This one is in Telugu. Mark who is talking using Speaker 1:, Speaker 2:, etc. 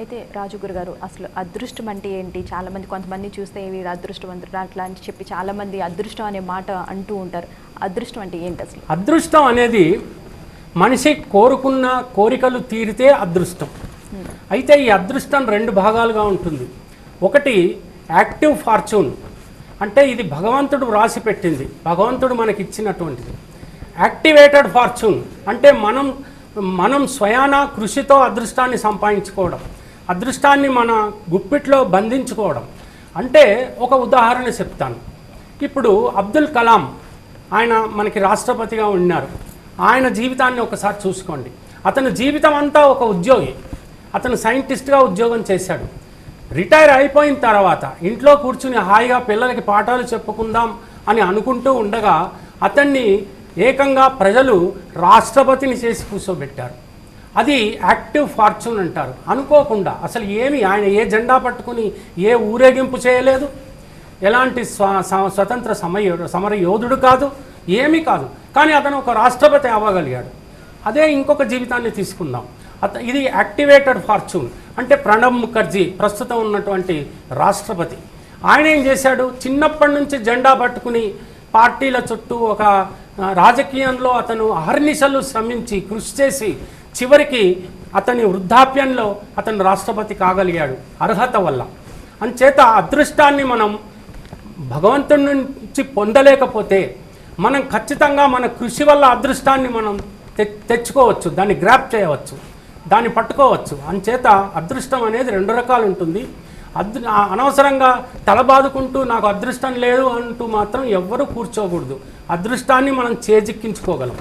Speaker 1: అయితే రాజుగురు గారు అసలు అదృష్టం అంటే ఏంటి? చాలామంది కొంతమంది చూస్తే వీడు అదృష్టవంతుడు అట్లా అని చెప్పి చాలామంది అదృష్టం అనే మాట అంటూ ఉంటారు. అదృష్టం అంటే ఏంటి అసలు?
Speaker 2: అదృష్టం అనేది మనిషి కోరుకున్న కోరికలు తీరితే అదృష్టం. అయితే ఈ అదృష్టం రెండు భాగాలుగా ఉంటుంది. ఒకటి యాక్టివ్ ఫార్చ్యూన్, అంటే ఇది భగవంతుడు వ్రాసి పెట్టింది, భగవంతుడు మనకి ఇచ్చినటువంటిది. యాక్టివేటెడ్ ఫార్చ్యూన్ అంటే మనం స్వయాన కృషితో అదృష్టాన్ని సంపాదించుకోవడం, అదృష్టాన్ని మన గుప్పిట్లో బంధించుకోవడం. అంటే ఒక ఉదాహరణ చెప్తాను. ఇప్పుడు అబ్దుల్ కలాం ఆయన మనకి రాష్ట్రపతిగా ఉన్నారు. ఆయన జీవితాన్ని ఒకసారి చూసుకోండి. అతని జీవితం అంతా ఒక ఉద్యోగి, అతను సైంటిస్ట్గా ఉద్యోగం చేశాడు. రిటైర్ అయిపోయిన తర్వాత ఇంట్లో కూర్చుని హాయిగా పిల్లలకి పాఠాలు చెప్పుకుందాం అని అనుకుంటూ ఉండగా అతన్ని ఏకంగా ప్రజలు రాష్ట్రపతిని చేసి కూర్చోబెట్టారు. అది యాక్టివ్ ఫార్చ్యూన్ అంటారు. అనుకోకుండా అసలు ఆయన ఏ జెండా పట్టుకుని ఏ ఊరేగింపు చేయలేదు, ఎలాంటి స్వతంత్ర సమర యోధుడు కాదు, ఏమీ కాదు, కానీ అతను ఒక రాష్ట్రపతి అవ్వగలిగాడు. అదే ఇంకొక జీవితాన్ని తీసుకుందాం. ఇది యాక్టివేటెడ్ ఫార్చ్యూన్. అంటే ప్రణబ్ ముఖర్జీ ప్రస్తుతం ఉన్నటువంటి రాష్ట్రపతి, ఆయన ఏం చేశాడు? చిన్నప్పటి నుంచి జెండా పట్టుకుని పార్టీల చుట్టూ ఒక రాజకీయంలో అతను అహర్నిశలు శ్రమించి కృషి చేసి చివరికి అతని వృద్ధాప్యంలో అతను రాష్ట్రపతి కాగలిగాడు అర్హత వల్ల. అంచేత అదృష్టాన్ని మనం భగవంతుడి నుంచి పొందలేకపోతే మనం ఖచ్చితంగా మన కృషి వల్ల అదృష్టాన్ని మనం తెచ్చుకోవచ్చు, దాన్ని గ్రాప్ చేయవచ్చు, దాన్ని పట్టుకోవచ్చు. అంచేత అదృష్టం అనేది రెండు రకాలు ఉంటుంది. అనవసరంగా తలబాదుకుంటూ నాకు అదృష్టం లేదు అంటూ మాత్రం ఎవ్వరూ కూర్చోకూడదు. అదృష్టాన్ని మనం చేజిక్కించుకోగలం.